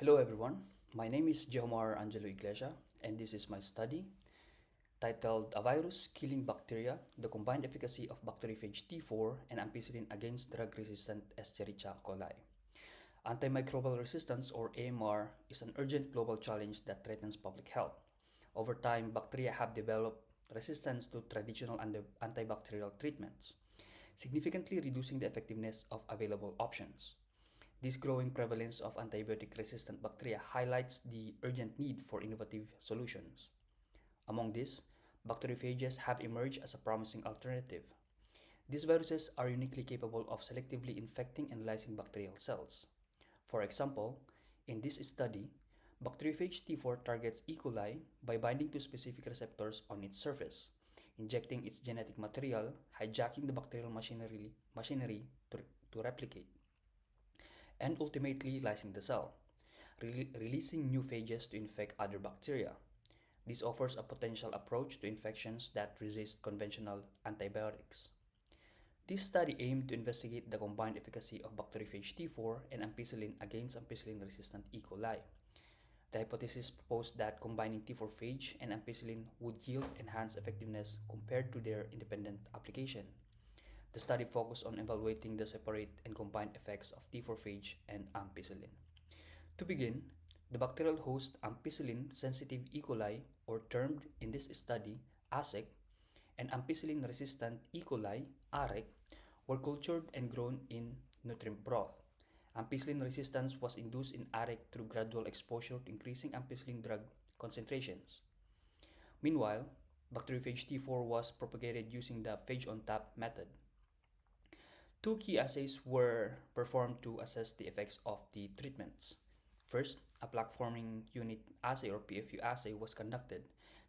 Hello everyone, my name is Jehomar Angelo Iglesia, and this is my study titled A Virus Killing Bacteria, the Combined Efficacy of Bacteriophage T4 and Ampicillin Against Drug-Resistant Escherichia coli. Antimicrobial resistance, or AMR, is an urgent global challenge that threatens public health. Over time, bacteria have developed resistance to traditional antibacterial treatments, significantly reducing the effectiveness of available options. This growing prevalence of antibiotic-resistant bacteria highlights the urgent need for innovative solutions. Among these, bacteriophages have emerged as a promising alternative. These viruses are uniquely capable of selectively infecting and lysing bacterial cells. For example, in this study, bacteriophage T4 targets E. coli by binding to specific receptors on its surface, injecting its genetic material, hijacking the bacterial machinery to replicate, and ultimately lysing the cell, releasing new phages to infect other bacteria. This offers a potential approach to infections that resist conventional antibiotics. This study aimed to investigate the combined efficacy of bacteriophage T4 and ampicillin against ampicillin-resistant E. coli. The hypothesis proposed that combining T4 phage and ampicillin would yield enhanced effectiveness compared to their independent application. The study focused on evaluating the separate and combined effects of T4 phage and ampicillin. To begin, the bacterial host ampicillin-sensitive E. coli, or termed in this study ASEC, and ampicillin-resistant E. coli, AREC, were cultured and grown in nutrient broth. Ampicillin resistance was induced in AREC through gradual exposure to increasing ampicillin drug concentrations. Meanwhile, bacteriophage T4 was propagated using the phage-on-tap method. Two key assays were performed to assess the effects of the treatments. First, a plaque forming unit assay, or PFU assay, was conducted.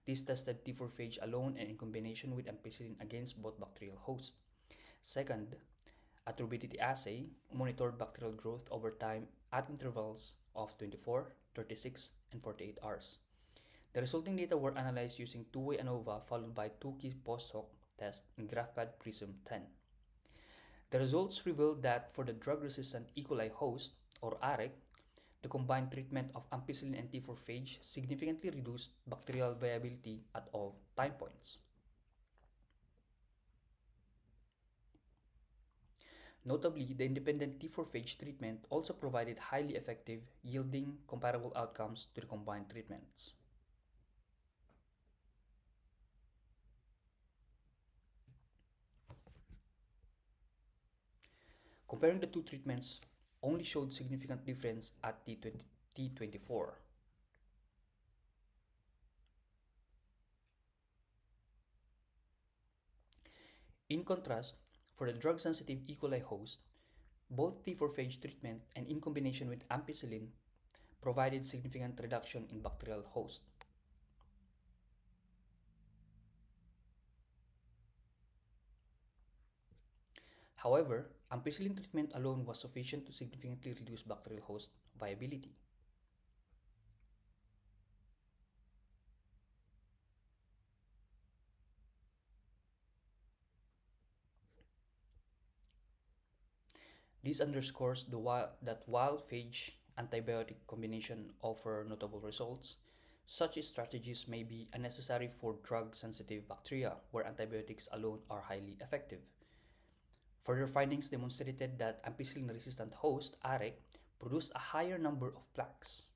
This tested T4 phage alone and in combination with ampicillin against both bacterial hosts. Second, a turbidity assay monitored bacterial growth over time at intervals of 24, 36, and 48 hours. The resulting data were analyzed using two-way ANOVA followed by two key post-hoc tests in GraphPad Prism 10. The results revealed that for the drug-resistant E. coli host, or AREC, the combined treatment of ampicillin and T4 phage significantly reduced bacterial viability at all time points. Notably, the independent T4 phage treatment also provided highly effective, yielding comparable outcomes to the combined treatments. Comparing the two treatments only showed significant difference at T24. In contrast, for the drug-sensitive E. coli host, both T4 phage treatment and in combination with ampicillin provided significant reduction in bacterial host. However, ampicillin treatment alone was sufficient to significantly reduce bacterial host viability. This underscores that while phage antibiotic combination offer notable results, such strategies may be unnecessary for drug-sensitive bacteria where antibiotics alone are highly effective. Further findings demonstrated that ampicillin-resistant host, AREC, produced a higher number of plaques,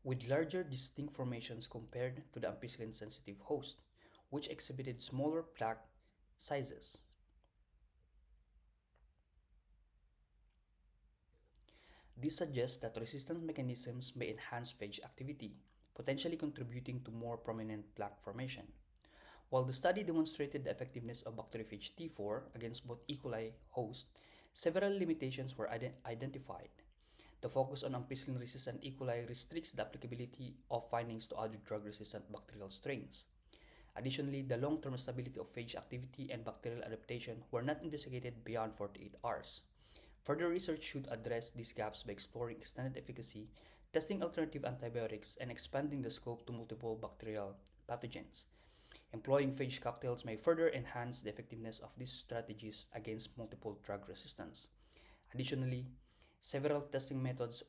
with larger distinct formations compared to the ampicillin-sensitive host, which exhibited smaller plaque sizes. This suggests that resistance mechanisms may enhance phage activity, potentially contributing to more prominent plaque formation. While the study demonstrated the effectiveness of bacteriophage T4 against both E. coli hosts, several limitations were identified. The focus on ampicillin-resistant E. coli restricts the applicability of findings to other drug-resistant bacterial strains. Additionally, the long-term stability of phage activity and bacterial adaptation were not investigated beyond 48 hours. Further research should address these gaps by exploring extended efficacy, testing alternative antibiotics, and expanding the scope to multiple bacterial pathogens. Employing phage cocktails may further enhance the effectiveness of these strategies against multiple drug resistance. Additionally, several testing methods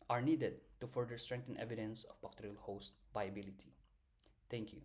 are needed to further strengthen evidence of bacterial host viability. Thank you.